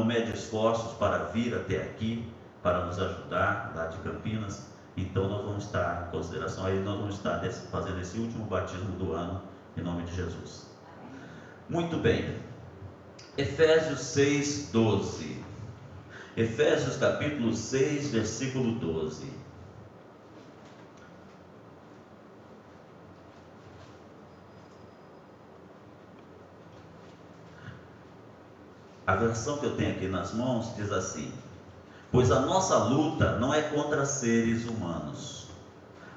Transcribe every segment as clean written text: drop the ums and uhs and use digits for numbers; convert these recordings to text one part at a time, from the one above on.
não mede esforços para vir até aqui, para nos ajudar, lá de Campinas. Então nós vamos estar, em consideração a ele, nós vamos estar fazendo esse último batismo do ano, em nome de Jesus. Muito bem, Efésios 6, 12. Efésios capítulo 6, versículo 12. A versão que eu tenho aqui nas mãos diz assim: pois a nossa luta não é contra seres humanos,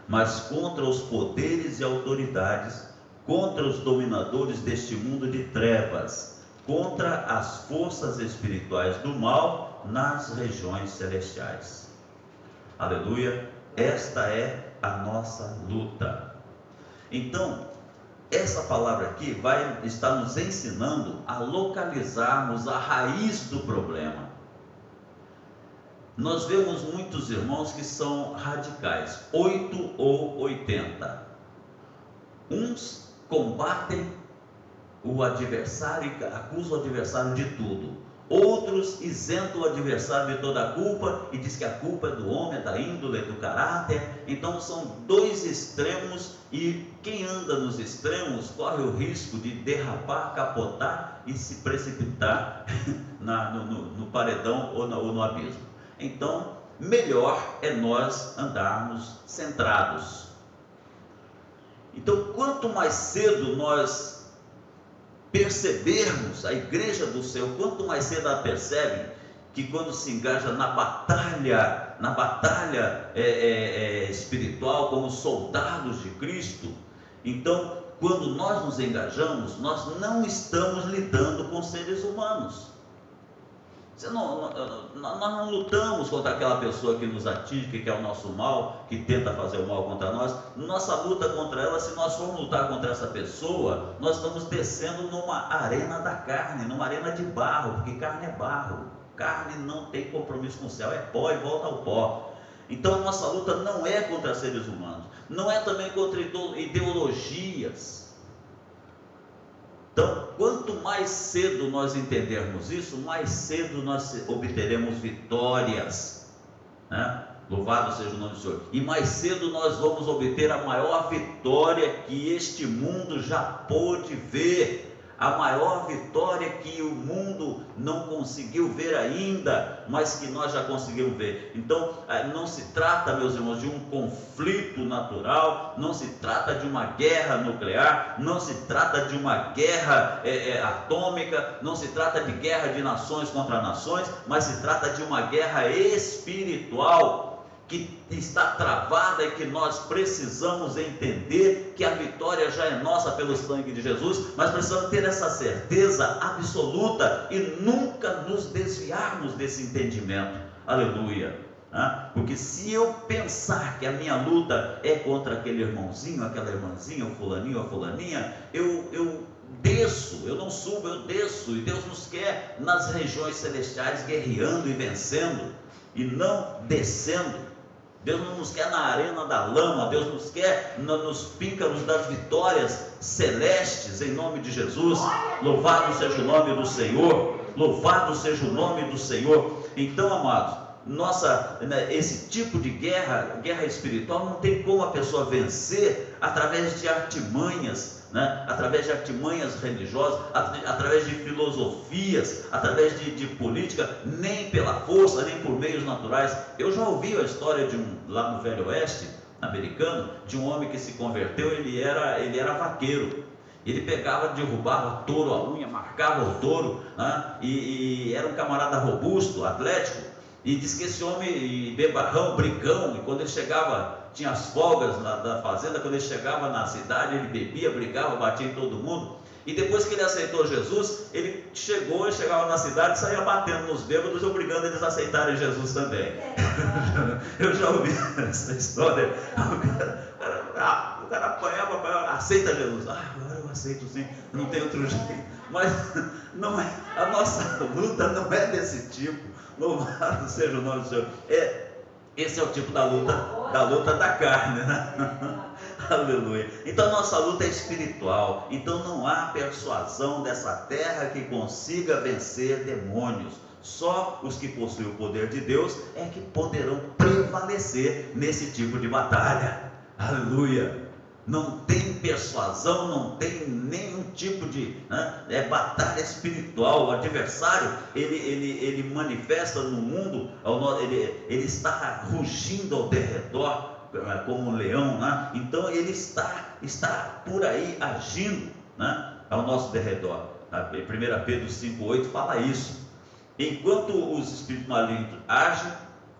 mas contra os poderes e autoridades, contra os dominadores deste mundo de trevas, contra as forças espirituais do mal nas regiões celestiais. Aleluia! Esta é a nossa luta. Então, essa palavra aqui vai estar nos ensinando a localizarmos a raiz do problema. Nós vemos muitos irmãos que são radicais, 8 ou 80. Uns combatem o adversário e acusam o adversário de tudo. Outros isentam o adversário de toda a culpa e diz que a culpa é do homem, é da índole, é do caráter. Então são dois extremos, e quem anda nos extremos corre o risco de derrapar, capotar e se precipitar no paredão ou no abismo. Então, melhor é nós andarmos centrados. Então, quanto mais cedo nós percebermos, a igreja do Senhor, quanto mais cedo ela percebe que quando se engaja na batalha espiritual, como soldados de Cristo, então, quando nós nos engajamos, nós não estamos lidando com seres humanos. Nós não lutamos contra aquela pessoa que nos atinge, que quer o nosso mal, que tenta fazer o mal contra nós. Nossa luta contra ela, se nós formos lutar contra essa pessoa, nós estamos descendo numa arena da carne, numa arena de barro, porque carne é barro, carne não tem compromisso com o céu, é pó e volta ao pó. Então a nossa luta não é contra seres humanos, não é também contra ideologias. Então, quanto mais cedo nós entendermos isso, mais cedo nós obteremos vitórias, né? Louvado seja o nome do Senhor. E mais cedo nós vamos obter a maior vitória que este mundo já pôde ver, a maior vitória que o mundo não conseguiu ver ainda, mas que nós já conseguimos ver. Então, não se trata, meus irmãos, de um conflito natural, não se trata de uma guerra nuclear, não se trata de uma guerra atômica, não se trata de guerra de nações contra nações, mas se trata de uma guerra espiritual que está travada e que nós precisamos entender que a vitória já é nossa pelo sangue de Jesus, mas precisamos ter essa certeza absoluta e nunca nos desviarmos desse entendimento. Aleluia! Porque se eu pensar que a minha luta é contra aquele irmãozinho, aquela irmãzinha, o fulaninho, a fulaninha, eu desço, eu não subo, eu desço, e Deus nos quer nas regiões celestiais guerreando e vencendo, e não descendo. Deus não nos quer na arena da lama, Deus nos quer nos píncaros das vitórias celestes, em nome de Jesus. Louvado seja o nome do Senhor, louvado seja o nome do Senhor. Então, amados, esse tipo de guerra espiritual, não tem como a pessoa vencer através de artimanhas, através de artimanhas religiosas, através de filosofias, através de política, nem pela força, nem por meios naturais. Eu já ouvi a história lá no Velho Oeste americano, de um homem que se converteu. Ele era vaqueiro. Ele pegava, derrubava touro, a unha, marcava o touro, e era um camarada robusto, atlético. E diz que esse homem, bebarrão, brigão, e quando ele chegava, tinha as folgas da fazenda, quando ele chegava na cidade, ele bebia, brigava, batia em todo mundo. E depois que ele aceitou Jesus, ele chegava na cidade e saía batendo nos bêbados, obrigando eles a aceitarem Jesus também. Eu já ouvi essa história. O cara apanhava, aceita Jesus. Agora eu aceito sim, não tem outro jeito. Mas não é, a nossa luta não é desse tipo. Louvado seja o nome do Senhor. Esse é o tipo da luta da carne, Aleluia. Então a nossa luta é espiritual. Então não há persuasão dessa terra que consiga vencer demônios. Só os que possuem o poder de Deus é que poderão prevalecer nesse tipo de batalha. Aleluia! Não tem persuasão, não tem nenhum tipo de batalha espiritual. O adversário, ele manifesta no mundo, ele está rugindo ao derredor como um leão, né? Então ele está por aí agindo, né, ao nosso derredor. 1 Pedro 5,8 fala isso. Enquanto os espíritos malignos agem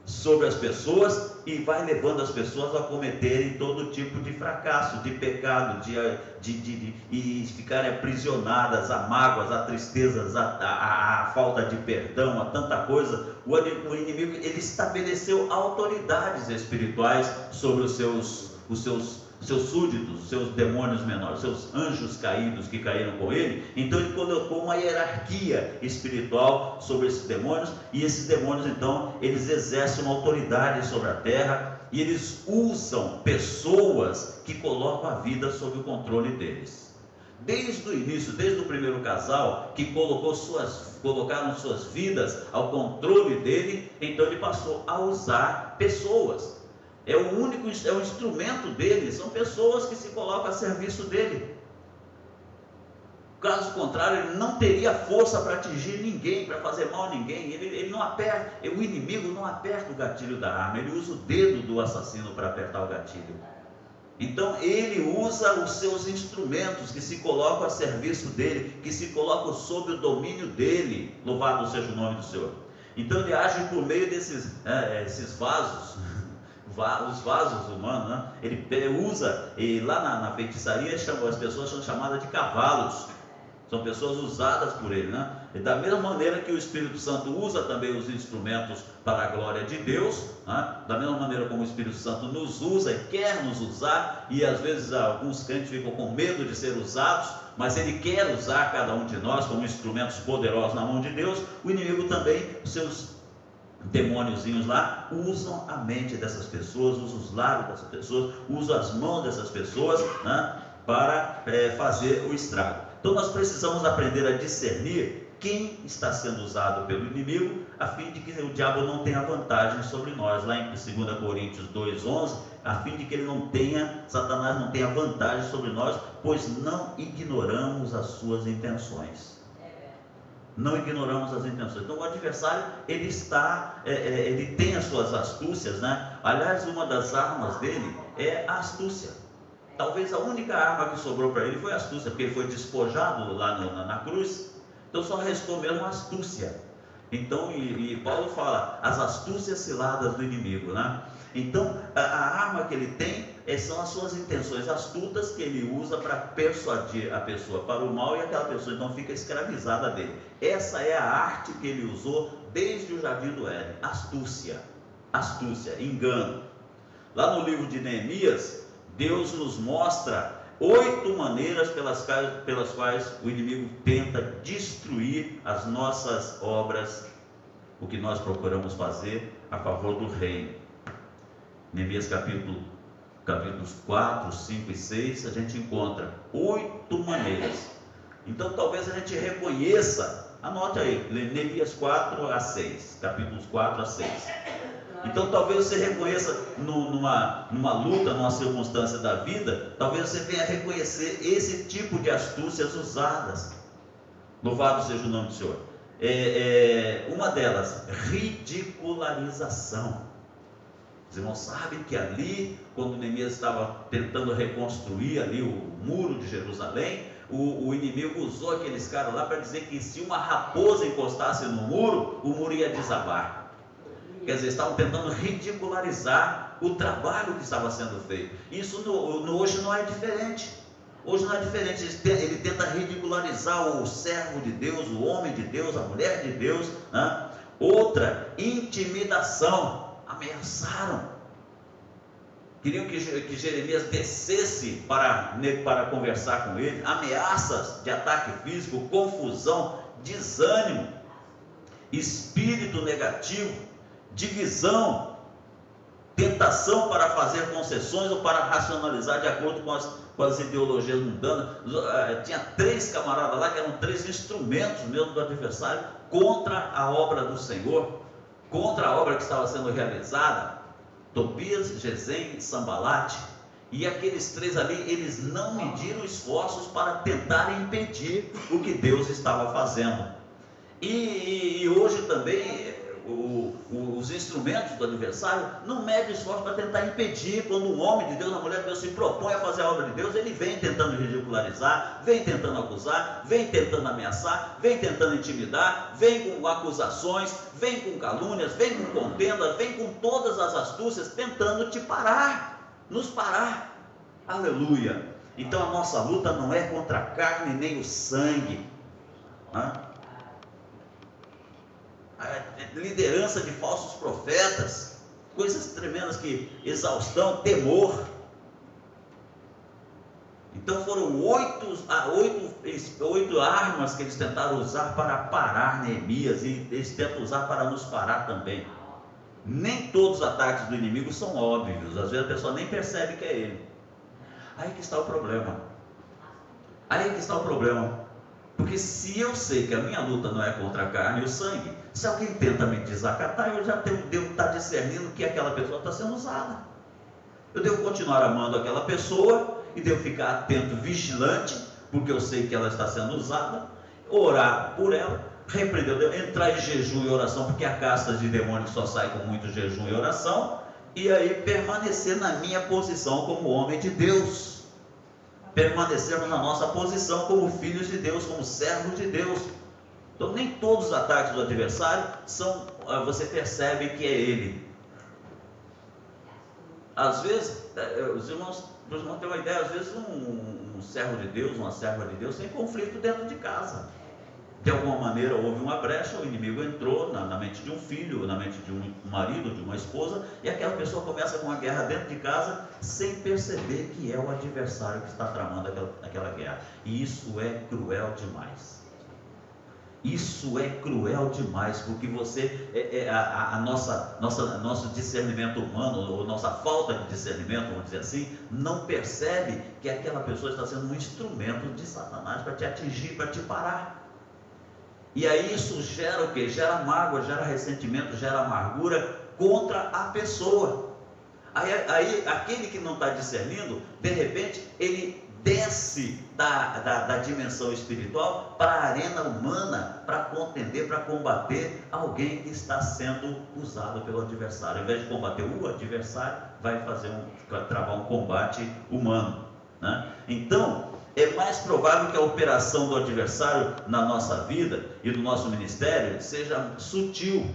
sobre as pessoas e vai levando as pessoas a cometerem todo tipo de fracasso, de pecado, e ficarem aprisionadas a mágoas, a tristezas, a falta de perdão, a tanta coisa. O inimigo, ele estabeleceu autoridades espirituais sobre os seus súditos, os seus demônios menores, seus anjos caídos que caíram com ele. Então ele colocou uma hierarquia espiritual sobre esses demônios, e esses demônios então, eles exercem uma autoridade sobre a terra, e eles usam pessoas que colocam a vida sob o controle deles. Desde o início, desde o primeiro casal que colocaram suas vidas ao controle dele, então ele passou a usar pessoas. É o instrumento dele, são pessoas que se colocam a serviço dele. Caso contrário, ele não teria força para atingir ninguém, para fazer mal a ninguém. Ele não aperta, o inimigo não aperta o gatilho da arma, ele usa o dedo do assassino para apertar o gatilho. Então ele usa os seus instrumentos que se colocam a serviço dele, que se colocam sob o domínio dele. Louvado seja o nome do Senhor. Então ele age por meio desses esses vasos, os vasos humanos, né? Ele usa, e lá na feitiçaria as pessoas são chamadas de cavalos, são pessoas usadas por ele, né? E da mesma maneira que o Espírito Santo usa também os instrumentos para a glória de Deus, né? Da mesma maneira como o Espírito Santo nos usa e quer nos usar, e às vezes alguns crentes ficam com medo de ser usados, mas ele quer usar cada um de nós como instrumentos poderosos na mão de Deus. O inimigo também, os seus demôniozinhos lá, usam a mente dessas pessoas, usam os lábios dessas pessoas, usam as mãos dessas pessoas, né, para fazer o estrago. Então nós precisamos aprender a discernir quem está sendo usado pelo inimigo, a fim de que o diabo não tenha vantagem sobre nós. Lá em 2 Coríntios 2,11, a fim de que Satanás não tenha vantagem sobre nós, pois não ignoramos as suas intenções. Não ignoramos as intenções. Então o adversário, ele tem as suas astúcias, né? Aliás, uma das armas dele é a astúcia. Talvez a única arma que sobrou para ele foi a astúcia, porque ele foi despojado lá na cruz. Então só restou mesmo a astúcia. Então, e Paulo fala, as astúcias ciladas do inimigo, né? Então a arma que ele tem são as suas intenções astutas, que ele usa para persuadir a pessoa para o mal, e aquela pessoa então fica escravizada dele. Essa é a arte que ele usou desde o jardim do Éden. Astúcia, engano. Lá no livro de Neemias, Deus nos mostra 8 maneiras pelas quais o inimigo tenta destruir as nossas obras, o que nós procuramos fazer a favor do reino. Neemias capítulos 4, 5 e 6, a gente encontra 8 maneiras. Então talvez a gente reconheça, anote aí, Neemias 4 a 6, capítulos 4 a 6. Então talvez você reconheça numa luta, numa circunstância da vida, talvez você venha reconhecer esse tipo de astúcias usadas. Louvado seja o nome do Senhor. Uma delas, ridicularização. Os irmãos sabem que ali, quando Neemias estava tentando reconstruir ali o muro de Jerusalém, o inimigo usou aqueles caras lá para dizer que se uma raposa encostasse no muro, o muro ia desabar. Quer dizer, estavam tentando ridicularizar o trabalho que estava sendo feito. Isso hoje não é diferente. Hoje não é diferente. Ele tenta ridicularizar o servo de Deus, o homem de Deus, a mulher de Deus, né? Outra, intimidação. Ameaçaram. Queriam que Jeremias descesse para conversar com ele. Ameaças de ataque físico, confusão, desânimo, espírito negativo, divisão. tentação para fazer concessões ou para racionalizar de acordo com as ideologias mundanas. Tinha 3 camaradas lá que eram 3 instrumentos mesmo do adversário contra a obra do Senhor, contra a obra que estava sendo realizada. Tobias, Gesem e Sambalate. E aqueles 3 ali, eles não mediram esforços para tentar impedir o que Deus estava fazendo. E hoje também os instrumentos do adversário não medem esforço para tentar impedir. Quando um homem de Deus, uma mulher de Deus se propõe a fazer a obra de Deus, ele vem tentando ridicularizar, vem tentando acusar, vem tentando ameaçar, vem tentando intimidar, vem com acusações, vem com calúnias, vem com contenda, vem com todas as astúcias, tentando te parar, nos parar. Aleluia. Então a nossa luta não é contra a carne nem o sangue, a liderança de falsos profetas, coisas tremendas, que exaustão, temor. Então foram 8 armas que eles tentaram usar para parar Neemias, e eles tentam usar para nos parar também. Nem todos os ataques do inimigo são óbvios, às vezes a pessoa nem percebe que é ele. Aí que está o problema. Porque se eu sei que a minha luta não é contra a carne e o sangue, se alguém tenta me desacatar, eu já devo estar discernindo que aquela pessoa está sendo usada. Eu devo continuar amando aquela pessoa e devo ficar atento, vigilante, porque eu sei que ela está sendo usada, orar por ela, repreender, entrar em jejum e oração, porque a casta de demônios só sai com muito jejum e oração, e aí permanecer na minha posição como homem de Deus, permanecermos na nossa posição como filhos de Deus, como servos de Deus. Então nem todos os ataques do adversário você percebe que é ele. Às vezes, os irmãos têm uma ideia, às vezes um servo de Deus, uma serva de Deus tem conflito dentro de casa. De alguma maneira houve uma brecha, o inimigo entrou na mente de um filho, na mente de um marido, de uma esposa, e aquela pessoa começa com uma guerra dentro de casa, sem perceber que é o adversário que está tramando aquela guerra. E isso é cruel demais. Isso é cruel demais, porque nosso discernimento humano, ou nossa falta de discernimento, vamos dizer assim, não percebe que aquela pessoa está sendo um instrumento de Satanás para te atingir, para te parar. E aí isso gera o quê? Gera mágoa, gera ressentimento, gera amargura contra a pessoa. Aí aquele que não está discernindo, de repente, ele desce da dimensão espiritual para a arena humana, para contender, para combater alguém que está sendo usado pelo adversário. Ao invés de combater o adversário, vai travar um combate humano, né? Então, é mais provável que a operação do adversário na nossa vida e no nosso ministério seja sutil.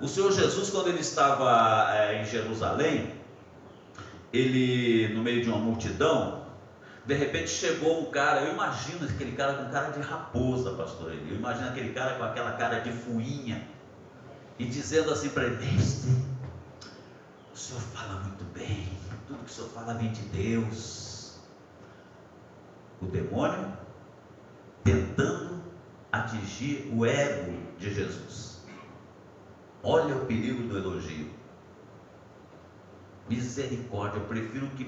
O Senhor Jesus, quando ele estava em Jerusalém, ele, no meio de uma multidão, de repente chegou um cara, eu imagino aquele cara com cara de raposa, pastor Eli, eu imagino aquele cara com aquela cara de fuinha, e dizendo assim para ele: mestre, o senhor fala muito bem, tudo que o senhor fala vem de Deus. O demônio tentando atingir o ego de Jesus. Olha o perigo do elogio. Misericórdia, eu prefiro que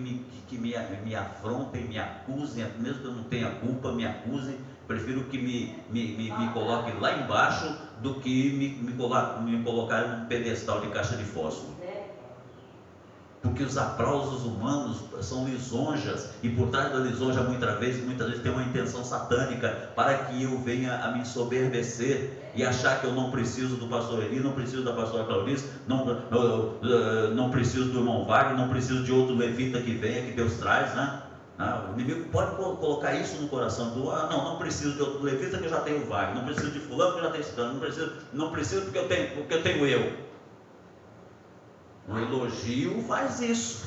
me afrontem, me acusem, mesmo que eu não tenha culpa, me acusem. Prefiro que me coloquem lá embaixo do que me colocarem num pedestal de caixa de fósforo. Porque os aplausos humanos são lisonjas, e por trás da lisonja muitas vezes tem uma intenção satânica, para que eu venha a me ensoberbecer e achar que eu não preciso do pastor Eli, não preciso da pastora Claudice, não preciso do irmão Wagner, não preciso de outro levita que venha, que Deus traz, né? O inimigo pode colocar isso no coração do não preciso de outro levita, que eu já tenho o Wagner, não preciso de fulano, que eu já tenho ciclano, não preciso porque eu tenho eu. O elogio faz isso.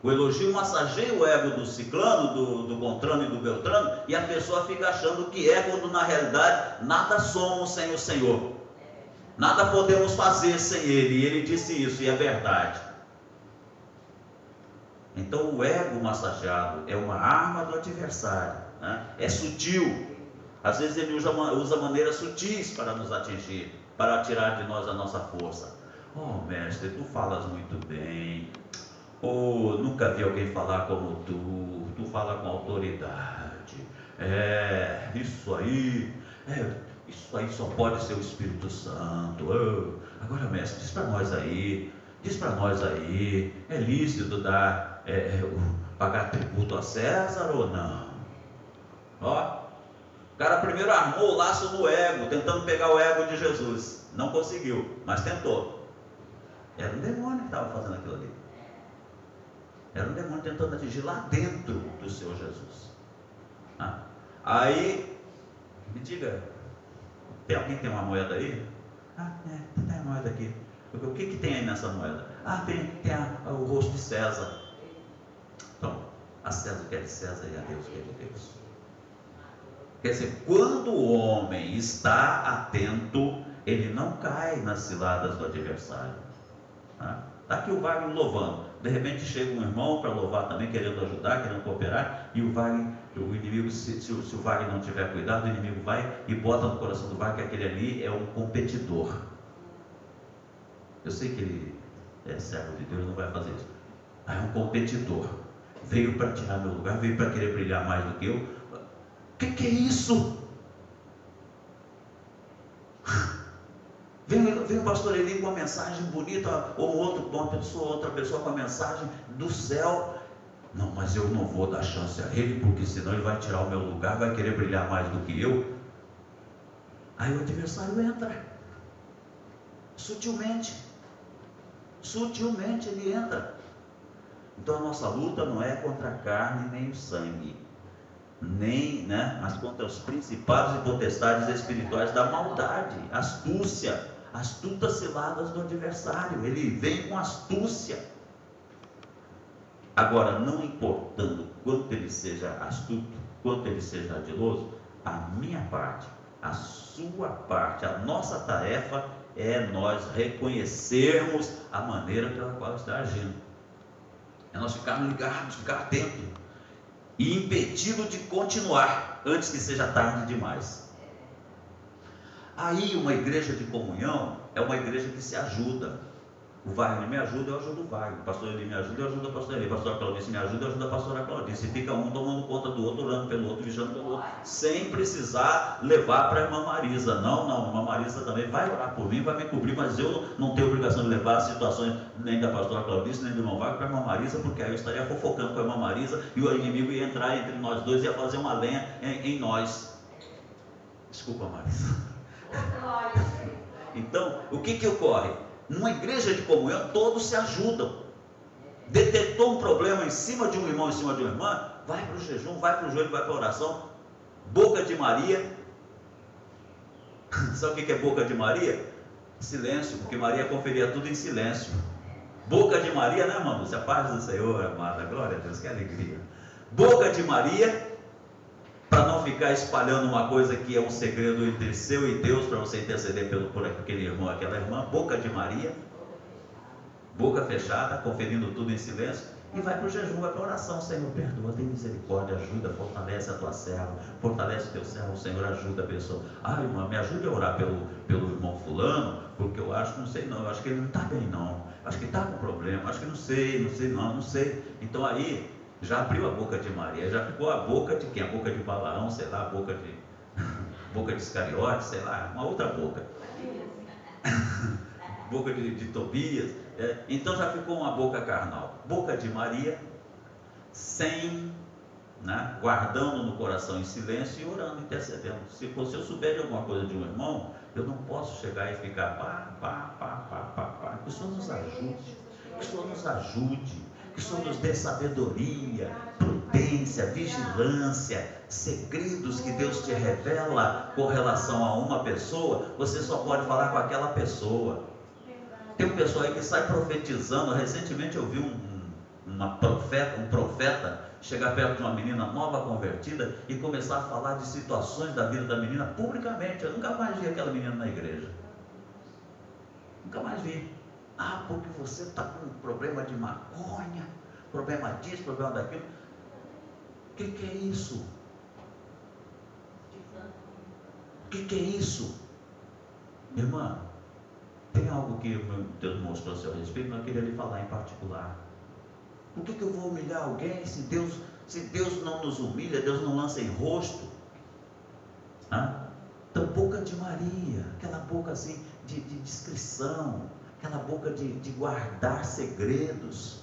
O elogio massageia o ego do ciclano, do Bontrano e do Beltrano, e a pessoa fica achando que é, quando na realidade nada somos sem o Senhor, nada podemos fazer sem Ele, e Ele disse isso, e é verdade. Então o ego massageado é uma arma do adversário, né? É sutil, às vezes ele usa maneiras sutis para nos atingir, para tirar de nós a nossa força. Oh mestre, tu falas muito bem. Oh, nunca vi alguém falar como tu fala com autoridade. Isso aí só pode ser o Espírito Santo. Agora, mestre, diz para nós aí, é lícito pagar tributo a César ou não? Ó, o cara primeiro armou o laço no ego, tentando pegar o ego de Jesus. Não conseguiu, mas tentou. Era um demônio que estava fazendo aquilo ali. Era um demônio tentando atingir lá dentro do Senhor Jesus. Aí, me diga, alguém tem uma moeda aí? Tem uma moeda aqui. O que tem aí nessa moeda? Tem o rosto de César. Então, a César o que é de César e a Deus o que é de Deus. Quer dizer, quando o homem está atento, ele não cai nas ciladas do adversário. Está aqui o Wagner louvando. De repente chega um irmão para louvar também, querendo ajudar, querendo cooperar, e o inimigo, se o Wagner não tiver cuidado, o inimigo vai e bota no coração do Wagner que aquele ali é um competidor. Eu sei que ele é servo de Deus, não vai fazer isso. É um competidor. Veio para tirar meu lugar, veio para querer brilhar mais do que eu. O que é isso? Vem o pastor Eli com uma mensagem bonita, ou outra pessoa com a mensagem do céu. Não, mas eu não vou dar chance a ele, porque senão ele vai tirar o meu lugar, vai querer brilhar mais do que eu. Aí o adversário entra, sutilmente ele entra. Então a nossa luta não é contra a carne nem o sangue, mas contra os principados e potestades espirituais da maldade, astutas ciladas do adversário. Ele vem com astúcia. Agora, não importando quanto ele seja astuto, quanto ele seja ardiloso, a minha parte, a sua parte, a nossa tarefa é nós reconhecermos a maneira pela qual está agindo. É nós ficarmos ligados, ficar atentos e impedi-lo de continuar antes que seja tarde demais. Aí uma igreja de comunhão é uma igreja que se ajuda. O Wagner me ajuda, eu ajudo o Wagner. O pastor Eli me ajuda, eu ajudo o pastor Eli. O pastor Claudice me ajuda, eu ajudo a pastora Claudice. E fica um tomando conta do outro, orando pelo outro, vigiando pelo outro, sem precisar levar para a irmã Marisa. Não, a irmã Marisa também vai orar por mim, vai me cobrir, mas eu não tenho obrigação de levar as situações nem da pastora Claudice, nem do irmão Wagner para a irmã Marisa, porque aí eu estaria fofocando com a irmã Marisa e o inimigo ia entrar entre nós dois e ia fazer uma lenha em nós. Desculpa, Marisa. Então, o que ocorre? Numa igreja de comunhão, todos se ajudam. Detectou um problema em cima de um irmão, em cima de uma irmã, vai para o jejum, vai para o joelho, vai para a oração. Boca de Maria. Sabe o que é boca de Maria? Silêncio, porque Maria conferia tudo em silêncio. Boca de Maria, né, irmão? Se a paz do Senhor, amada, glória a Deus, que alegria. Boca de Maria, para não ficar espalhando uma coisa que é um segredo entre seu e Deus, para você interceder por aquele irmão, aquela irmã. Boca de Maria, boca fechada, conferindo tudo em silêncio, e vai para o jejum, vai para a oração. Senhor, perdoa, tem misericórdia, ajuda, fortalece a tua serva, fortalece o teu servo, Senhor, ajuda a pessoa. Irmã, me ajude a orar pelo irmão fulano, porque eu acho, não sei não, eu acho que ele não está bem não, acho que está com problema, acho que não sei. Então aí, já abriu a boca de Maria, já ficou a boca de quem? A boca de Balaão, sei lá, a boca de Iscariote, sei lá, uma outra boca. Boca de Tobias. Então já ficou uma boca carnal. Boca de Maria, guardando no coração em silêncio e orando, intercedendo. Se eu souber de alguma coisa de um irmão, eu não posso chegar e ficar pá. Que o Senhor nos ajude, que o Senhor nos dê sabedoria, prudência, vigilância, segredos que Deus te revela com relação a uma pessoa. Você só pode falar com aquela pessoa. Tem um pessoal aí que sai profetizando. Recentemente eu vi um profeta chegar perto de uma menina nova convertida e começar a falar de situações da vida da menina publicamente. Eu nunca mais vi aquela menina na igreja, nunca mais vi. Porque você está com um problema de maconha, problema disso, problema daquilo. O que é isso? O que é isso? Irmã, Tem algo que Deus mostrou a seu respeito, mas eu queria lhe falar em particular. Por que eu vou humilhar alguém se Deus não nos humilha, Deus não lança em rosto? Então, boca de Maria, aquela boca assim de discrição, aquela boca de guardar segredos,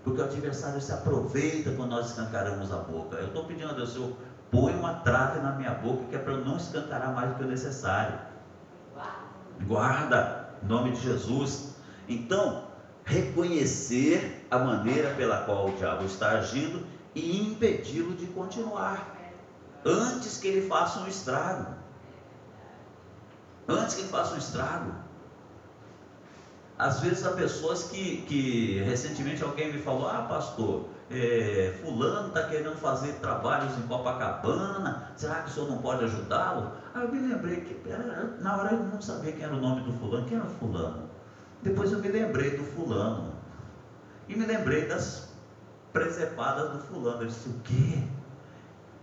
porque o adversário se aproveita quando nós escancaramos a boca. Eu estou pedindo a Deus, Senhor, põe uma trave na minha boca, que é para eu não escancarar mais do que o necessário. Guarda, em nome de Jesus. Então, reconhecer a maneira pela qual o diabo está agindo e impedi-lo de continuar, antes que ele faça um estrago. Antes que ele faça um estrago. Às vezes há pessoas que recentemente alguém me falou: pastor, fulano está querendo fazer trabalhos em Copacabana, será que o senhor não pode ajudá-lo? Aí eu me lembrei que na hora eu não sabia quem era o nome do fulano. Quem era o fulano? Depois eu me lembrei do fulano e me lembrei das presepadas do fulano. Eu disse: o quê?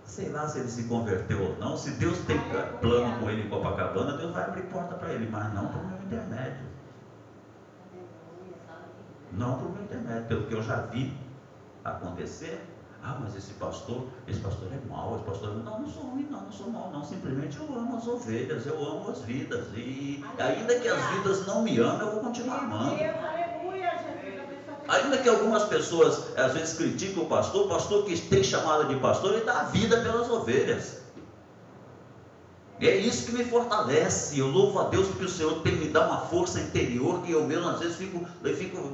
Sei lá se ele se converteu ou não. Se Deus tem plano com ele em Copacabana, Deus vai abrir porta para ele, mas não por meu intermédio. Não por meu intermédio, pelo que eu já vi acontecer. Mas esse pastor é mau, esse pastor não sou ruim, não sou mau, não. Simplesmente eu amo as ovelhas, eu amo as vidas, e ainda que as vidas não me amem, eu vou continuar amando. Ainda que algumas pessoas às vezes criticam o pastor que tem chamada de pastor, ele dá a vida pelas ovelhas. E é isso que me fortalece. Eu louvo a Deus porque o Senhor me dá uma força interior, que eu mesmo às vezes fico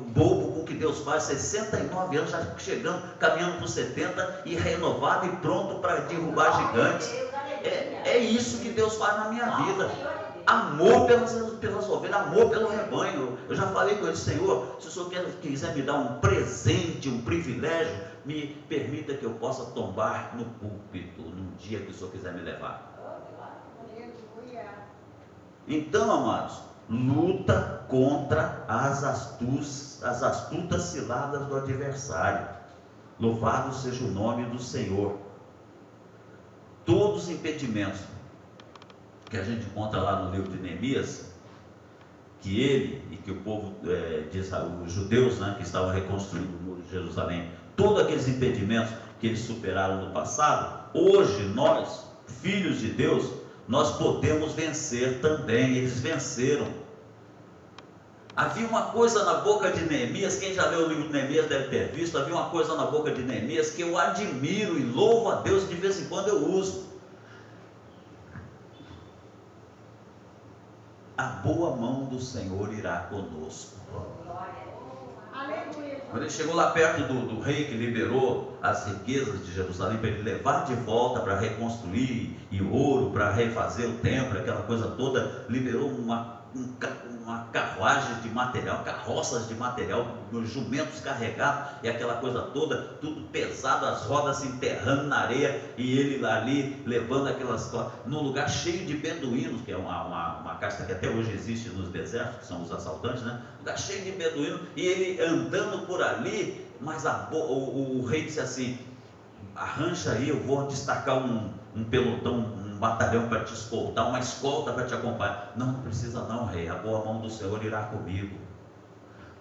bobo com o que Deus faz. 69 anos, já chegando, caminhando para os 70 e renovado e pronto para derrubar gigantes. É isso que Deus faz na minha vida. Amor pelas ovelhas, amor pelo rebanho. Eu já falei com ele: Senhor, se o Senhor quiser me dar um presente, um privilégio, me permita que eu possa tombar no púlpito num dia que o Senhor quiser me levar. Então, amados, luta contra as astutas ciladas do adversário. Louvado seja o nome do Senhor. Todos os impedimentos que a gente encontra lá no livro de Neemias, que ele e que o povo os judeus, que estavam reconstruindo o muro de Jerusalém, todos aqueles impedimentos que eles superaram no passado, hoje nós, filhos de Deus, nós podemos vencer também. Eles venceram. Havia uma coisa na boca de Neemias, quem já leu o livro de Neemias deve ter visto. Havia uma coisa na boca de Neemias que eu admiro e louvo a Deus, de vez em quando eu uso. A boa mão do Senhor irá conosco. Quando ele chegou lá perto do rei que liberou as riquezas de Jerusalém para ele levar de volta para reconstruir, e ouro para refazer o templo, aquela coisa toda, liberou uma carruagem de material, carroças de material, jumentos carregados e aquela coisa toda, tudo pesado, as rodas se enterrando na areia, e ele ali levando aquelas coisas num lugar cheio de beduínos, que é uma casta que até hoje existe nos desertos, que são os assaltantes, um lugar cheio de beduínos, e ele andando por ali. Mas o rei disse assim: arranja aí, eu vou destacar um pelotão, um batalhão para te escoltar, uma escolta para te acompanhar. Não precisa não, rei, a boa mão do Senhor irá comigo.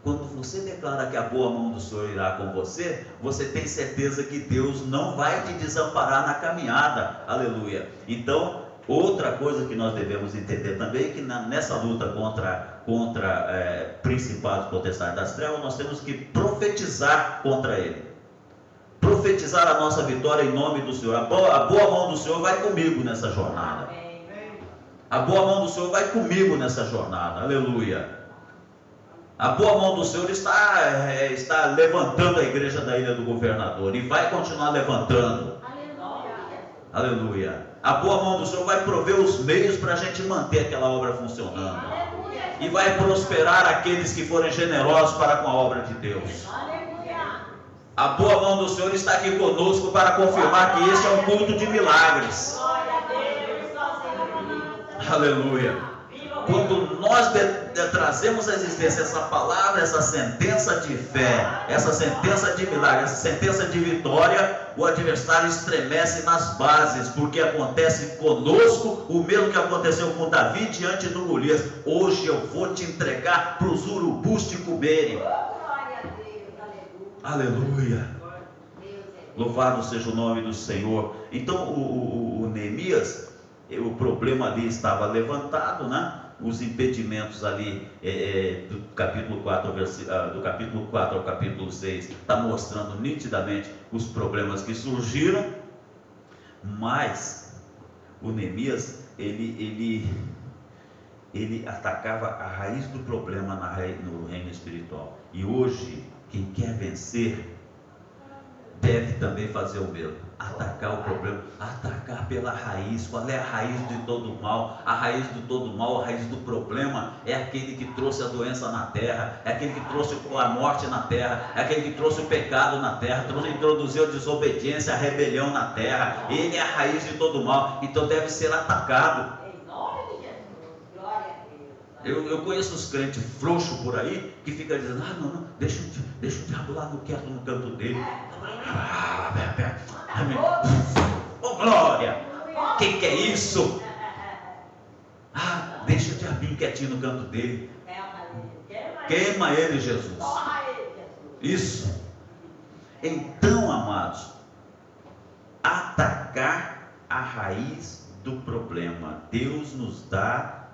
Quando você declara que a boa mão do Senhor irá com você, você tem certeza que Deus não vai te desamparar na caminhada. Aleluia. Então, outra coisa que nós devemos entender também é que nessa luta contra principados, potestades das trevas, nós temos que profetizar contra ele. Profetizar a nossa vitória em nome do Senhor. A boa mão do Senhor vai comigo nessa jornada. A boa mão do Senhor vai comigo nessa jornada. Aleluia. A boa mão do Senhor está levantando a igreja da Ilha do Governador, e vai continuar levantando. Aleluia. A boa mão do Senhor vai prover os meios para a gente manter aquela obra funcionando. E vai prosperar aqueles que forem generosos para com a obra de Deus. A boa mão do Senhor está aqui conosco para confirmar que esse é um culto de milagres. Aleluia. Quando nós nós trazemos à existência essa palavra, essa sentença de fé, essa sentença de milagre, essa sentença de vitória, o adversário estremece nas bases, porque acontece conosco o mesmo que aconteceu com Davi diante do Golias. Hoje eu vou te entregar para os urubus te comerem. Aleluia. Louvado seja o nome do Senhor. Então o Neemias, o problema ali estava levantado, né? Os impedimentos ali do capítulo 4 ao capítulo 6 está mostrando nitidamente os problemas que surgiram, mas o Neemias ele atacava a raiz do problema no reino espiritual. E hoje quem quer vencer deve também fazer o mesmo, atacar o problema, atacar pela raiz. Qual é a raiz de todo mal? A raiz de todo mal, a raiz do problema é aquele que trouxe a doença na terra, é aquele que trouxe a morte na terra, é aquele que trouxe o pecado na terra, introduziu a desobediência, a rebelião na terra. Ele é a raiz de todo mal, então deve ser atacado. Em nome de Jesus, glória a Deus. Eu conheço os crentes frouxos por aí que ficam dizendo: não, deixa o diabo lá quieto no canto dele. Oh, glória! Quem que é isso? Deixa o diabinho quietinho no canto dele. Queima ele, Jesus. Isso. Então, amados, atacar a raiz do problema. Deus nos dá,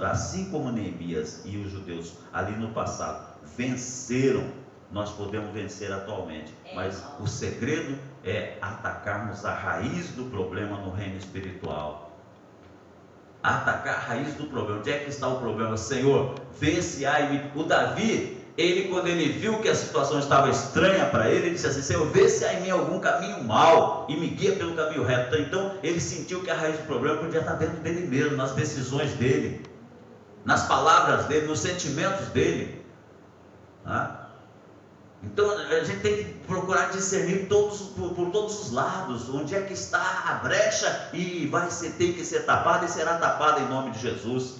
assim como Neemias e os judeus ali no passado venceram, nós podemos vencer atualmente, mas o segredo é atacarmos a raiz do problema no reino espiritual. Atacar a raiz do problema. Onde é que está o problema? Senhor, vence aí em mim. O Davi, quando ele viu que a situação estava estranha para ele disse assim: Senhor, vê se há em mim algum caminho mau e me guia pelo caminho reto. Então ele sentiu que a raiz do problema podia estar dentro dele mesmo, nas decisões dele, nas palavras dele, nos sentimentos dele. Então a gente tem que procurar discernir por todos os lados onde é que está a brecha, e tem que ser tapada e será tapada em nome de Jesus.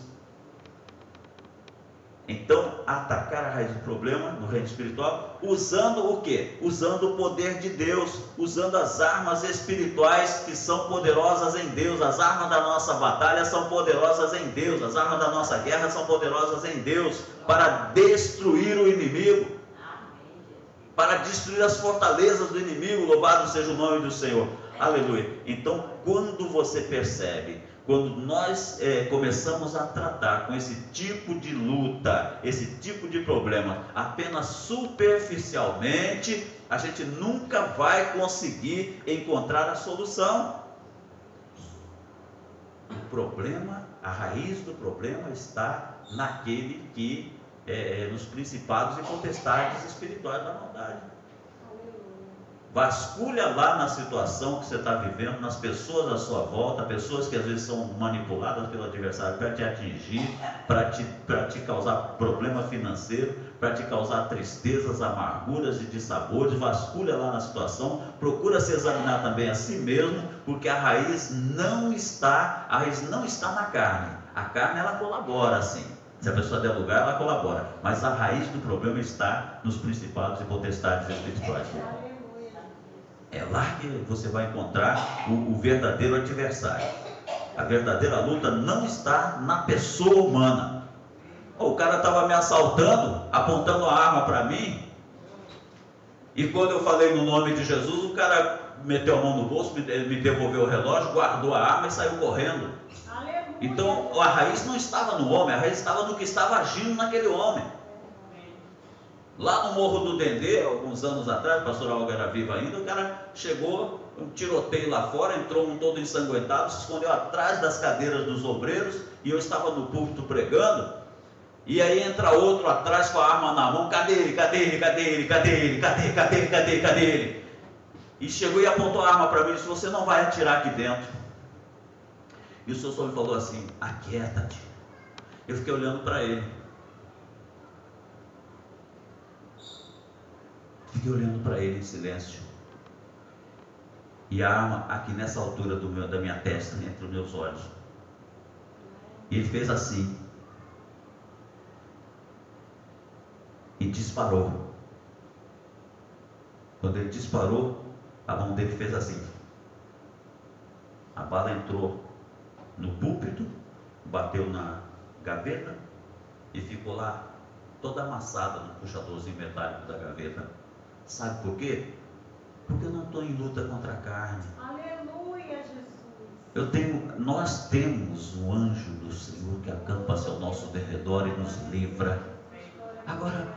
Então, atacar a raiz do problema no reino espiritual, usando o quê? Usando o poder de Deus, usando as armas espirituais que são poderosas em Deus. As armas da nossa batalha são poderosas em Deus, as armas da nossa guerra são poderosas em Deus, para destruir o inimigo, para destruir as fortalezas do inimigo. Louvado seja o nome do Senhor. Aleluia. Então, quando você percebe, quando nós começamos a tratar com esse tipo de luta, esse tipo de problema, apenas superficialmente, a gente nunca vai conseguir encontrar a solução. O problema, a raiz do problema está naquele que nos principados e potestades espirituais da maldade. Vasculha lá na situação que você está vivendo, nas pessoas à sua volta, pessoas que às vezes são manipuladas pelo adversário para te atingir, para te causar problema financeiro, para te causar tristezas, amarguras e dissabores. Vasculha lá na situação, procura se examinar também a si mesmo, porque a raiz não está na carne. A carne, ela colabora assim. Se a pessoa der lugar, ela colabora. Mas a raiz do problema está nos principados e potestades espirituais. É lá que você vai encontrar o verdadeiro adversário. A verdadeira luta não está na pessoa humana. O cara estava me assaltando, apontando a arma para mim, e quando eu falei no nome de Jesus, o cara meteu a mão no bolso, me devolveu o relógio, guardou a arma e saiu correndo. Então a raiz não estava no homem, a raiz estava no que estava agindo naquele homem. Lá no Morro do Dendê, alguns anos atrás, o pastor Alga era vivo ainda, o cara chegou, um tiroteio lá fora, entrou um todo ensanguentado, se escondeu atrás das cadeiras dos obreiros, e eu estava no púlpito pregando, e aí entra outro atrás com a arma na mão: cadê ele, cadê ele, cadê ele, cadê ele, cadê ele? E chegou e apontou a arma para mim e disse: você não vai atirar aqui dentro. E o senhor só me falou assim: aquieta-te. Eu fiquei olhando para ele. Fiquei olhando para ele em silêncio. E a arma aqui nessa altura da minha testa, entre os meus olhos. E ele fez assim. e disparou. Quando ele disparou, a mão dele fez assim. A bala entrou no púlpito, bateu na gaveta e ficou lá toda amassada no puxadorzinho metálico da gaveta. Sabe por quê? Porque eu não estou em luta contra a carne. Aleluia, Jesus. Nós temos o anjo do Senhor que acampa-se ao nosso derredor e nos livra. Agora,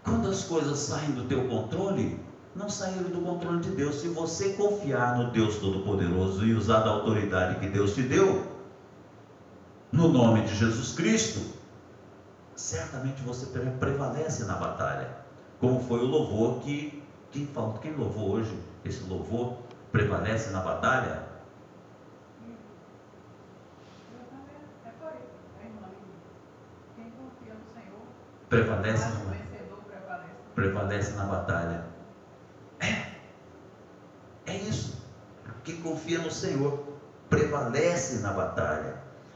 quando as coisas saem do teu controle, não saíram do controle de Deus. Se você confiar no Deus Todo-Poderoso e usar da autoridade que Deus te deu, no nome de Jesus Cristo, certamente você prevalece na batalha. Como foi o louvor que quem louvou hoje? Esse louvor prevalece na batalha? Prevalece na batalha. É isso. Quem confia no Senhor prevalece na batalha.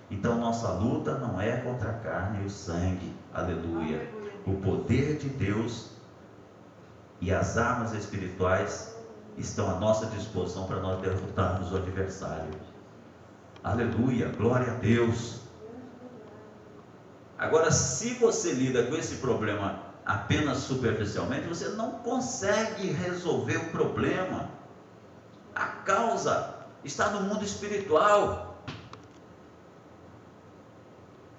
Então nossa luta não é contra a carne e o sangue. Aleluia. O poder de Deus e as armas espirituais estão à nossa disposição para nós derrotarmos o adversário. Aleluia, glória a Deus. Agora, se você lida com esse problema apenas superficialmente, você não consegue resolver o problema. A causa está no mundo espiritual.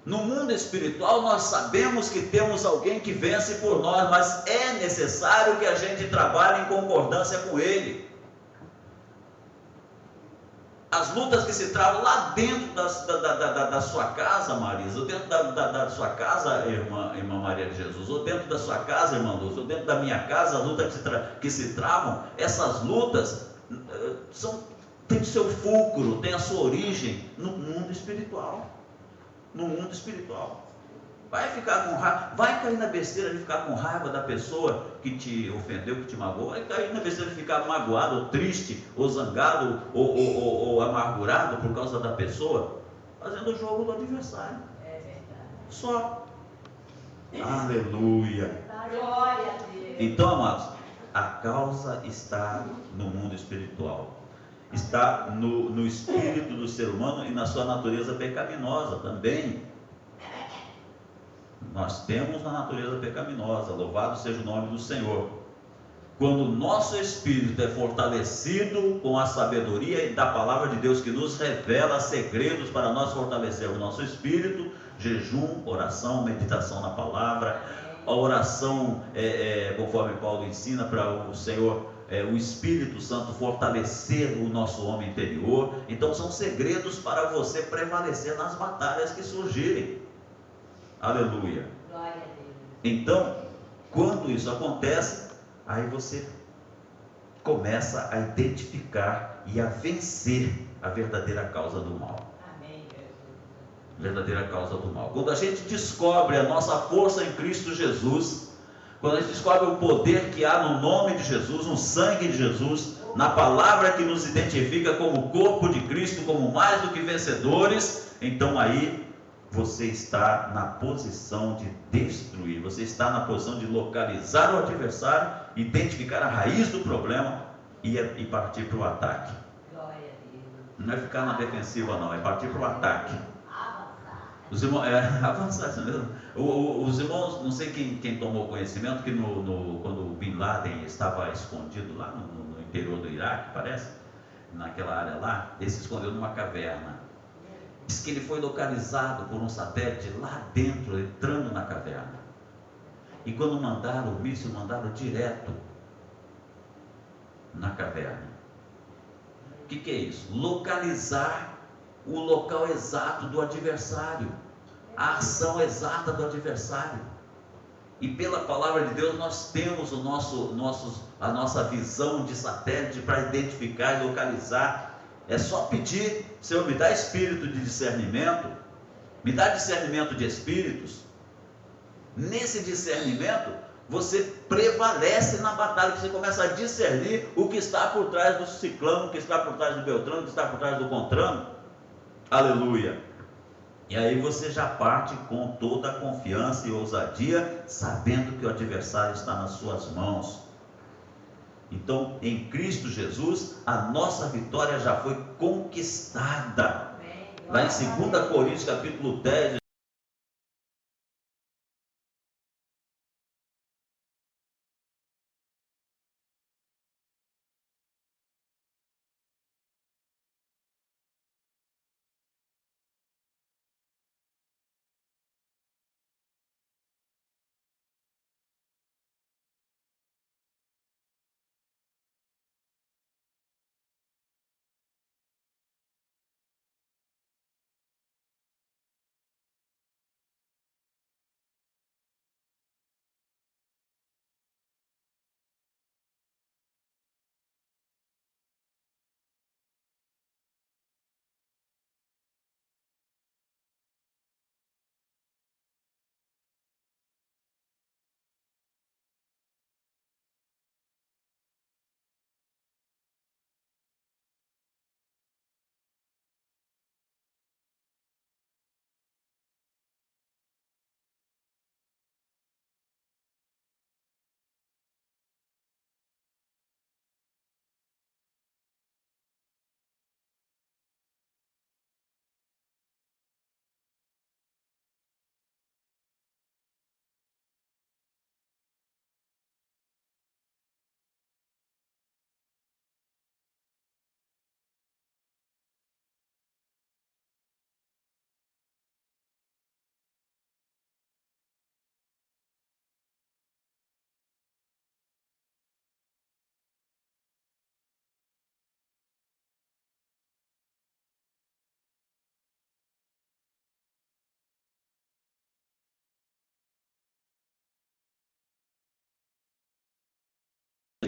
No mundo espiritual nós sabemos que temos alguém que vence por nós, mas é necessário que a gente trabalhe em concordância com Ele. As lutas que se travam lá dentro da sua casa, Marisa, ou dentro da sua casa, irmã Maria de Jesus, ou dentro da sua casa, irmã Lúcia, ou dentro da minha casa, as lutas que se travam, essas lutas têm o seu fulcro, têm a sua origem no mundo espiritual. No mundo espiritual. Vai ficar com raiva, vai cair na besteira de ficar com raiva da pessoa que te ofendeu, que te magoou, vai cair na besteira de ficar magoado, ou triste, ou zangado, ou amargurado por causa da pessoa, fazendo o jogo do adversário. É verdade. Só. Aleluia. Glória a Deus. Então, amados, a causa está no mundo espiritual. Está no espírito do ser humano e na sua natureza pecaminosa também. Nós temos a natureza pecaminosa, louvado seja o nome do Senhor. Quando o nosso espírito é fortalecido com a sabedoria da palavra de Deus, que nos revela segredos para nós fortalecer o nosso espírito, jejum, oração, meditação na palavra, a oração, conforme Paulo ensina, para o Senhor, o Espírito Santo fortalecer o nosso homem interior. Então são segredos para você prevalecer nas batalhas que surgirem. Aleluia. Glória a Deus. Então, quando isso acontece, aí você começa a identificar e a vencer a verdadeira causa do mal. Amém, Jesus. Verdadeira causa do mal. Quando a gente descobre a nossa força em Cristo Jesus, quando a gente descobre o poder que há no nome de Jesus, no sangue de Jesus, na palavra que nos identifica como corpo de Cristo, como mais do que vencedores, então aí você está na posição de destruir, você está na posição de localizar o adversário, identificar a raiz do problema e partir para o ataque. Glória a Deus. Não é ficar na defensiva não, é partir para o ataque. Os irmãos, avançar isso mesmo. Os irmãos, não sei quem tomou conhecimento que quando o Bin Laden estava escondido lá no interior do Iraque, parece, naquela área lá, ele se escondeu numa caverna. Diz que ele foi localizado por um satélite lá dentro, entrando na caverna. E quando mandaram o míssil, mandaram direto na caverna. O que é isso? Localizar o local exato do adversário, a ação exata do adversário. E pela palavra de Deus nós temos a nossa visão de satélite para identificar e localizar. É só pedir: Senhor, me dá espírito de discernimento, me dá discernimento de espíritos. Nesse discernimento você prevalece na batalha, você começa a discernir o que está por trás do ciclano, o que está por trás do beltrano, o que está por trás do contrano. Aleluia. E aí você já parte com toda a confiança e ousadia, sabendo que o adversário está nas suas mãos. Então, em Cristo Jesus, a nossa vitória já foi conquistada. Lá em 2 Coríntios capítulo 10,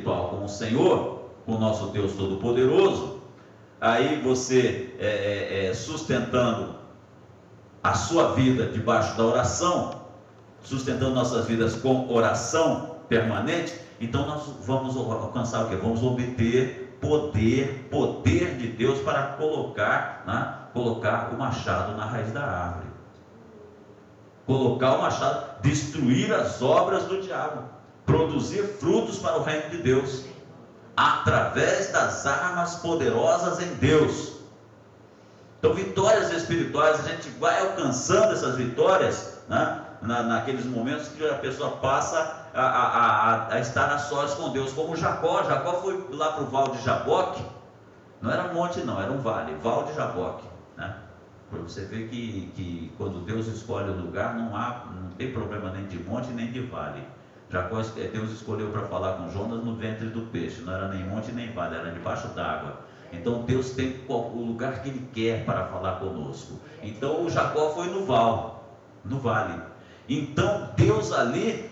com o Senhor, com o nosso Deus Todo-Poderoso, aí você sustentando a sua vida debaixo da oração, sustentando nossas vidas com oração permanente, então nós vamos alcançar o quê? Vamos obter poder de Deus para colocar o machado na raiz da árvore, colocar o machado, destruir as obras do diabo, produzir frutos para o reino de Deus, através das armas poderosas em Deus. Então, vitórias espirituais, a gente vai alcançando essas vitórias, né, naqueles momentos que a pessoa passa a estar a sós com Deus, como Jacó. Jacó foi lá para o Val de Jaboque, não era um monte não, era um vale, Val de Jaboque, né? Para você ver que quando Deus escolhe o lugar, não tem problema nem de monte nem de vale. Jacó, Deus escolheu para falar com Jonas no ventre do peixe, não era nem monte nem vale, era debaixo d'água. Então Deus tem o lugar que Ele quer para falar conosco. Então o Jacó foi no vale. Então Deus ali,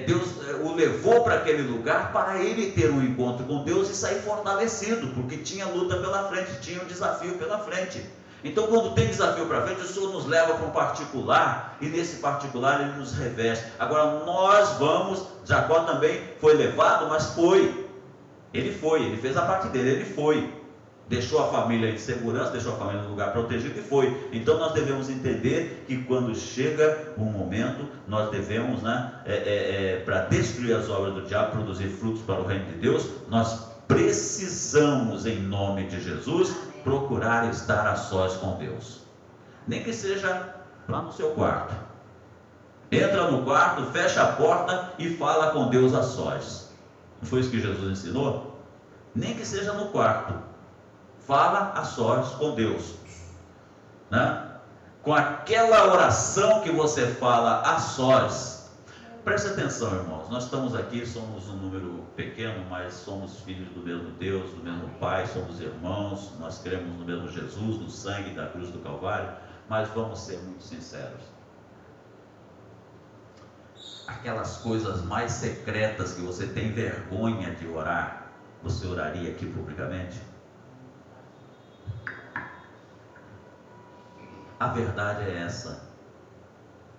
Deus o levou para aquele lugar para ele ter um encontro com Deus e sair fortalecido, porque tinha luta pela frente, tinha um desafio pela frente. Então, quando tem desafio para frente, o Senhor nos leva para um particular, e nesse particular Ele nos reveste. Agora nós vamos, Jacó também foi levado, mas ele fez a parte dele, ele foi, deixou a família em segurança, deixou a família no lugar protegido e foi. Então nós devemos entender que quando chega um momento, nós devemos, para destruir as obras do diabo, produzir frutos para o reino de Deus, nós precisamos, em nome de Jesus, procurar estar a sós com Deus, nem que seja lá no seu quarto. Entra no quarto, fecha a porta e fala com Deus a sós. Não foi isso que Jesus ensinou? Nem que seja no quarto, fala a sós com Deus, né? Com aquela oração que você fala a sós. Preste atenção, irmãos, nós estamos aqui, somos um número pequeno, mas somos filhos do mesmo Deus, do mesmo Pai, somos irmãos, nós cremos no mesmo Jesus, no sangue da cruz do Calvário, mas vamos ser muito sinceros. Aquelas coisas mais secretas que você tem vergonha de orar, você oraria aqui publicamente? A verdade é essa.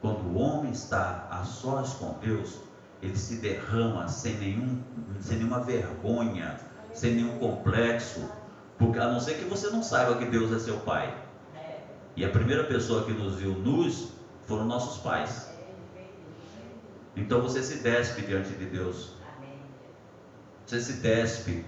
Quando o homem está a sós com Deus, ele se derrama sem nenhuma vergonha, sem nenhum complexo, porque a não ser que você não saiba que Deus é seu Pai. E a primeira pessoa que nos viu nus foram nossos pais. Então você se despe diante de Deus. Você se despe.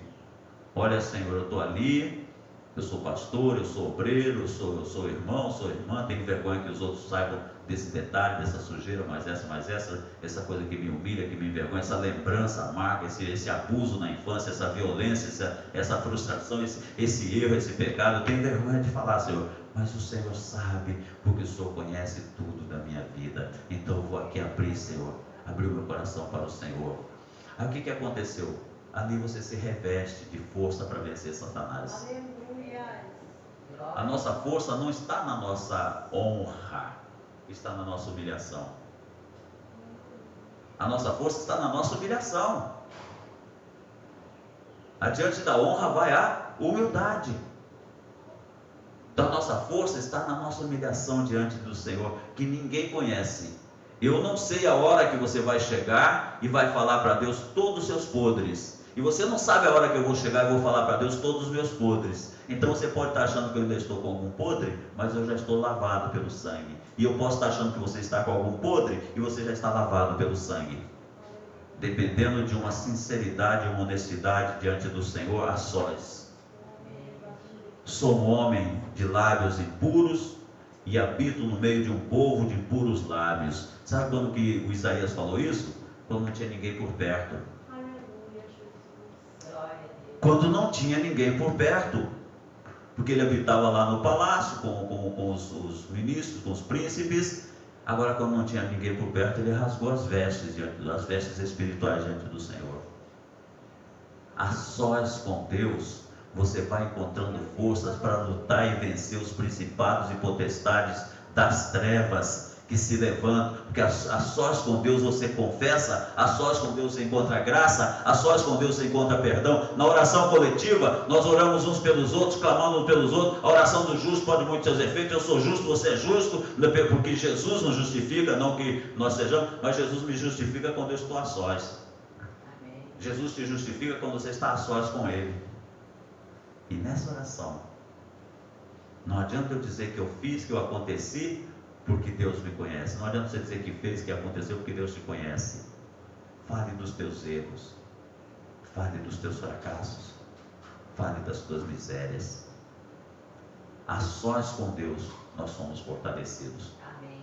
Olha, Senhor, eu estou ali, eu sou pastor, eu sou obreiro, eu sou irmão, sou irmã, tenho vergonha que os outros saibam desse detalhe, dessa sujeira, mais essa coisa que me humilha, que me envergonha, essa lembrança amarga, esse abuso na infância, essa violência, essa frustração, esse erro, esse pecado. Eu tenho vergonha de falar, Senhor, mas o Senhor sabe, porque o Senhor conhece tudo da minha vida. Então eu vou aqui abrir, Senhor, abrir o meu coração para o Senhor. Aí o que aconteceu? Ali você se reveste de força para vencer Satanás. Aleluia. A nossa força não está na nossa honra, está na nossa humilhação. A nossa força está na nossa humilhação. Adiante da honra vai a humildade. Então a nossa força está na nossa humilhação diante do Senhor, que ninguém conhece. Eu não sei a hora que você vai chegar e vai falar para Deus todos os seus podres. E você não sabe a hora que eu vou chegar e vou falar para Deus todos os meus podres. Então você pode estar achando que eu ainda estou com algum podre, mas eu já estou lavado pelo sangue. E eu posso estar achando que você está com algum podre e você já está lavado pelo sangue. Dependendo de uma sinceridade e uma honestidade diante do Senhor a sós. Sou um homem de lábios impuros e habito no meio de um povo de impuros lábios. Sabe quando que o Isaías falou isso? Quando não tinha ninguém por perto. Quando não tinha ninguém por perto, porque ele habitava lá no palácio com os ministros, com os príncipes. Agora, quando não tinha ninguém por perto, ele rasgou as vestes espirituais diante do Senhor. A sós com Deus, você vai encontrando forças para lutar e vencer os principados e potestades das trevas que se levantam, porque a sós com Deus você confessa, a sós com Deus você encontra graça, a sós com Deus você encontra perdão. Na oração coletiva, nós oramos uns pelos outros, clamando uns pelos outros. A oração do justo pode muito seus efeitos. Eu sou justo, você é justo, porque Jesus nos justifica, não que nós sejamos, mas Jesus me justifica quando eu estou a sós. Jesus te justifica quando você está a sós com Ele. E nessa oração, não adianta eu dizer que eu fiz, que eu aconteci, porque Deus me conhece. Não adianta você dizer que fez, que aconteceu, porque Deus te conhece. Fale dos teus erros, fale dos teus fracassos, fale das tuas misérias. A sós com Deus nós somos fortalecidos. Amém.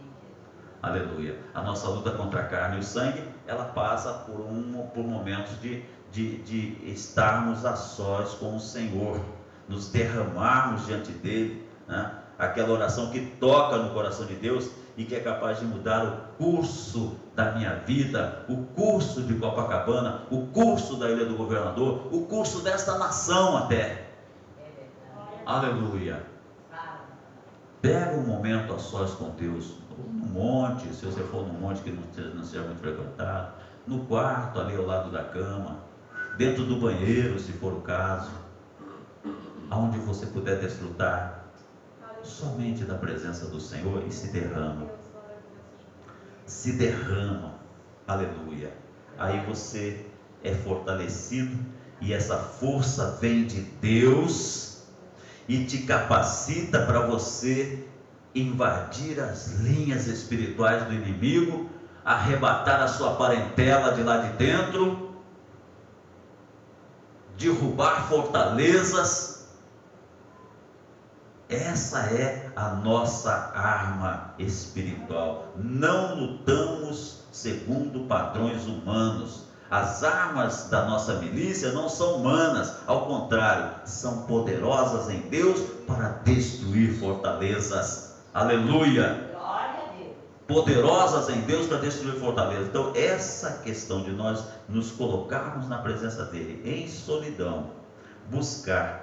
Aleluia. A nossa luta contra a carne e o sangue, ela passa por momentos de estarmos a sós com o Senhor, nos derramarmos diante dele, né? Aquela oração que toca no coração de Deus e que é capaz de mudar o curso da minha vida, o curso de Copacabana, o curso da Ilha do Governador, o curso desta nação até. Aleluia. Pega um momento a sós com Deus, no monte, se você for num monte que não seja muito frequentado, no quarto ali ao lado da cama, dentro do banheiro, se for o caso, aonde você puder desfrutar somente da presença do Senhor e se derrama, aleluia. Aí você é fortalecido e essa força vem de Deus e te capacita para você invadir as linhas espirituais do inimigo, arrebatar a sua parentela de lá de dentro, derrubar fortalezas. Essa é a nossa arma espiritual. Não lutamos segundo padrões humanos. As armas da nossa milícia não são humanas, ao contrário, são poderosas em Deus para destruir fortalezas. Aleluia! Glória a Deus. Poderosas em Deus para destruir fortalezas. Então, essa questão de nós nos colocarmos na presença dele, em solidão, buscar.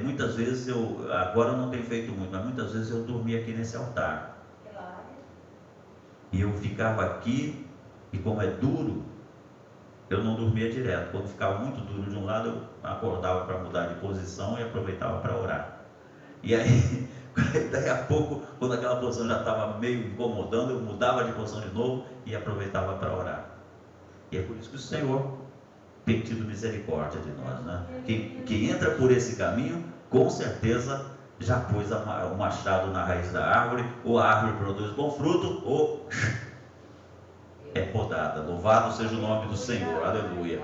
Muitas vezes agora eu não tenho feito muito, mas muitas vezes eu dormia aqui nesse altar. E eu ficava aqui, e como é duro, eu não dormia direto. Quando ficava muito duro de um lado, eu acordava para mudar de posição e aproveitava para orar. E aí, daí a pouco, quando aquela posição já estava meio incomodando, eu mudava de posição de novo e aproveitava para orar. E é por isso que o Senhor tem tido misericórdia de nós, né? Quem entra por esse caminho, com certeza já pôs o machado na raiz da árvore, ou a árvore produz bom fruto, ou é podada. Louvado seja o nome do Senhor, aleluia.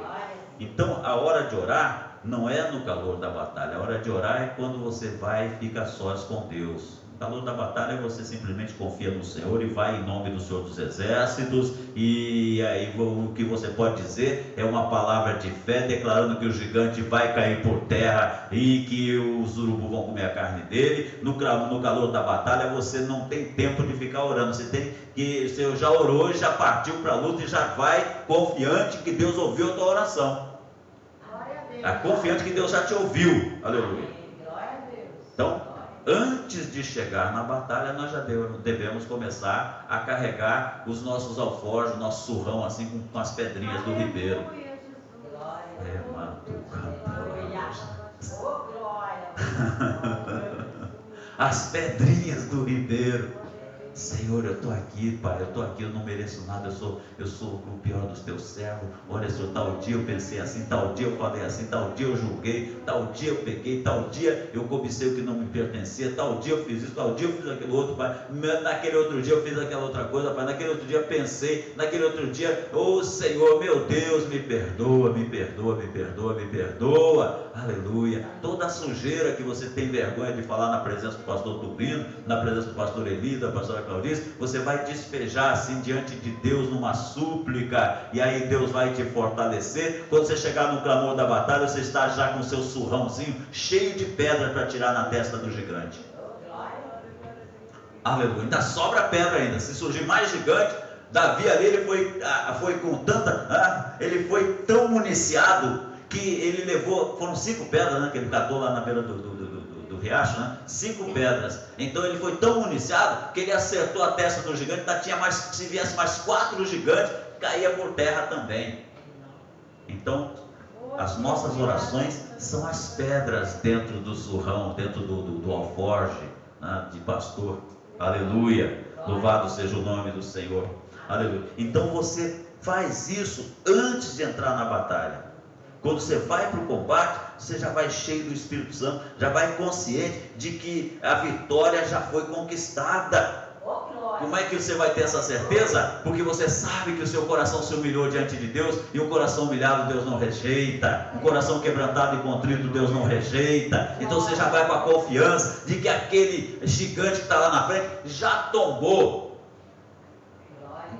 Então a hora de orar não é no calor da batalha, a hora de orar é quando você vai e fica a sós com Deus. O calor da batalha você simplesmente confia no Senhor e vai em nome do Senhor dos Exércitos, e aí o que você pode dizer é uma palavra de fé, declarando que o gigante vai cair por terra e que os urubus vão comer a carne dele. No calor da batalha você não tem tempo de ficar orando, você já orou, já partiu para a luta e já vai confiante que Deus ouviu a tua oração. Confiante que Deus já te ouviu, aleluia. Então, antes de chegar na batalha, nós já devemos começar a carregar os nossos alforjes, nosso surrão, assim com as pedrinhas do ribeiro. As pedrinhas do ribeiro. Senhor, eu estou aqui, Pai, eu estou aqui, eu não mereço nada, eu sou o pior dos teus servos. Olha, Senhor, tal dia eu pensei assim, tal dia eu falei assim, tal dia eu julguei, tal dia eu pequei, tal dia eu cobicei o que não me pertencia, tal dia eu fiz isso, tal dia eu fiz aquilo outro, Pai, naquele outro dia eu fiz aquela outra coisa, Pai, naquele outro dia pensei, naquele outro dia, Senhor, meu Deus, me perdoa, me perdoa, me perdoa, me perdoa, aleluia. Toda a sujeira que você tem vergonha de falar na presença do pastor Tubino, na presença do pastor Eli, da pastora Claudice, você vai despejar assim diante de Deus numa súplica, e aí Deus vai te fortalecer. Quando você chegar no clamor da batalha, você está já com o seu surrãozinho cheio de pedra para tirar na testa do gigante. Aleluia, ainda sobra pedra ainda. Se surgir mais gigante, Davi ali, ele foi com tanta, ele foi tão municiado que ele levou, foram 5 pedras, né, que ele catou lá na beira do riacho, né? 5 pedras. Então ele foi tão municiado que ele acertou a testa do gigante. Se viesse mais 4 gigantes, caía por terra também. Então as nossas orações são as pedras dentro do surrão, dentro do alforje, né, de pastor. Aleluia, louvado seja o nome do Senhor, aleluia. Então você faz isso antes de entrar na batalha. Quando você vai para o combate, você já vai cheio do Espírito Santo, já vai consciente de que a vitória já foi conquistada. Como é que você vai ter essa certeza? Porque você sabe que o seu coração se humilhou diante de Deus, e um coração humilhado Deus não rejeita, um coração quebrantado e contrito Deus não rejeita. Então você já vai com a confiança de que aquele gigante que está lá na frente já tombou.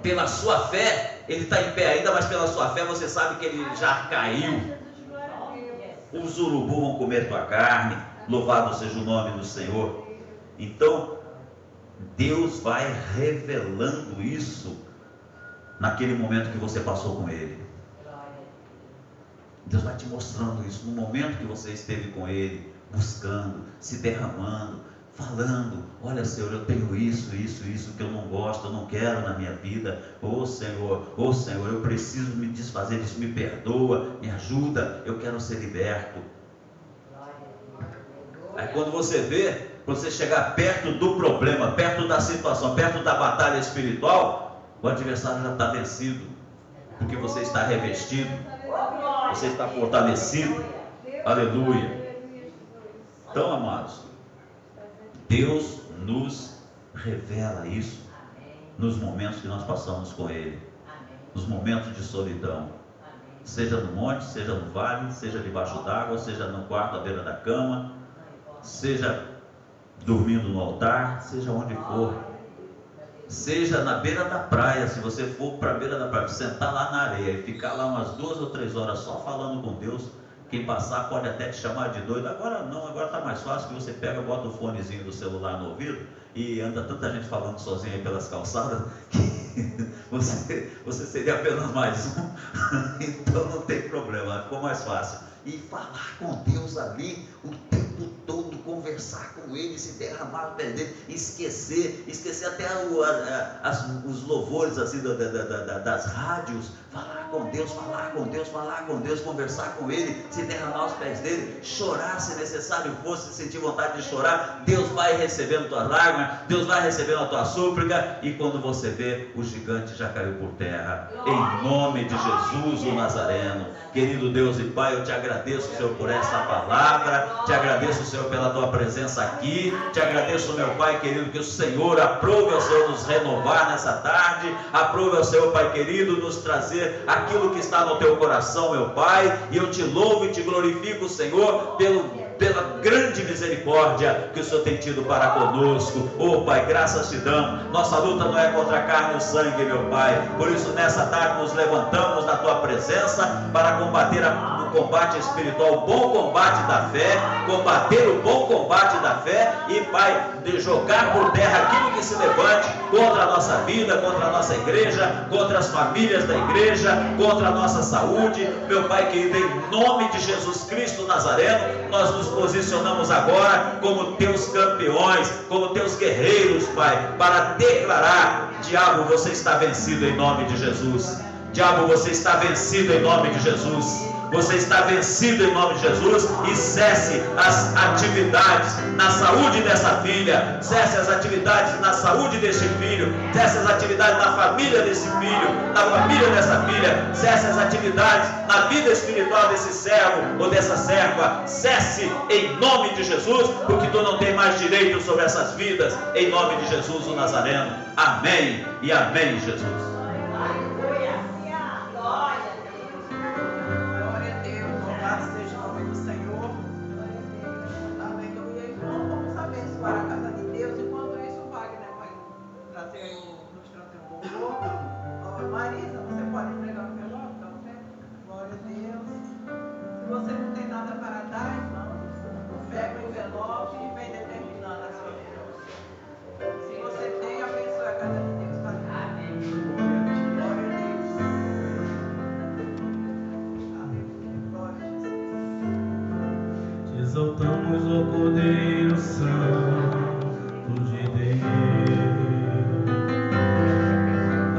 Pela sua fé, ele está em pé ainda, mas pela sua fé você sabe que ele já caiu. Os urubus vão comer tua carne, louvado seja o nome do Senhor. Então Deus vai revelando isso naquele momento que você passou com Ele. Deus vai te mostrando isso no momento que você esteve com Ele, buscando, se derramando, falando: olha, Senhor, eu tenho isso que eu não gosto, eu não quero na minha vida. Senhor, eu preciso me desfazer disso, me perdoa, me ajuda, eu quero ser liberto. Aí quando você vê, quando você chegar perto do problema, perto da situação, perto da batalha espiritual, o adversário já está vencido, porque você está revestido, você está fortalecido. Aleluia. Então, amados, Deus nos revela isso nos momentos que nós passamos com Ele, nos momentos de solidão, seja no monte, seja no vale, seja debaixo d'água, seja no quarto à beira da cama, seja dormindo no altar, seja onde for, seja na beira da praia. Se você for para a beira da praia, sentar lá na areia e ficar lá umas 2 ou 3 horas só falando com Deus, quem passar pode até te chamar de doido. Agora não, agora está mais fácil, que você pega, bota o fonezinho do celular no ouvido e anda tanta gente falando sozinho aí pelas calçadas que você seria apenas mais um. Então não tem problema, ficou mais fácil. E falar com Deus ali o tempo todo, conversar com Ele, se derramar no pé dele, esquecer até os louvores assim das rádios, falar com Deus, conversar com Ele, se derramar aos pés dele, chorar se necessário for, se sentir vontade de chorar. Deus vai recebendo tuas lágrimas, Deus vai recebendo a tua súplica, e quando você vê, o gigante já caiu por terra, em nome de Jesus o Nazareno. Querido Deus e Pai, eu te agradeço, Senhor, por essa palavra, te agradeço agradeço, Senhor, pela tua presença aqui. Te agradeço, meu Pai querido, que o Senhor aprove, ó Senhor, nos renovar nessa tarde. Aprove, ó Senhor, Pai querido, nos trazer aquilo que está no teu coração, meu Pai. E eu te louvo e te glorifico, Senhor, pela grande misericórdia que o Senhor tem tido para conosco. Oh Pai, graças te damos. Nossa luta não é contra a carne e sangue, meu Pai. Por isso nessa tarde nos levantamos na tua presença para combater o combate espiritual, o bom combate da fé, combater o bom combate da fé e, Pai, de jogar por terra aquilo que se levante contra a nossa vida, contra a nossa igreja, contra as famílias da igreja, contra a nossa saúde. Meu Pai querido, em nome de Jesus Cristo Nazareno, nós nos posicionamos agora como teus campeões, como teus guerreiros, Pai, para declarar: diabo, você está vencido em nome de Jesus. Diabo, você está vencido em nome de Jesus. Você está vencido em nome de Jesus. E cesse as atividades na saúde dessa filha, cesse as atividades na saúde deste filho, cesse as atividades na família desse filho, na família dessa filha, cesse as atividades na vida espiritual desse servo ou dessa serva. Cesse em nome de Jesus, porque tu não tem mais direito sobre essas vidas, em nome de Jesus o Nazareno. Amém e amém, Jesus. Para a casa de Deus. Enquanto isso, o Wagner vai nos trazer um louvor. Marisa, você pode entregar o envelope? Dá um tempo? Glória a Deus. Se você não tem nada para dar, irmãos, pega o envelope e vem determinando a sua vida. Se você tem, abençoe a casa de Deus. Amém. Glória a Deus. Aleluia. Glória a Jesus. Te exaltamos, ó Cordeiro Santo de Deus.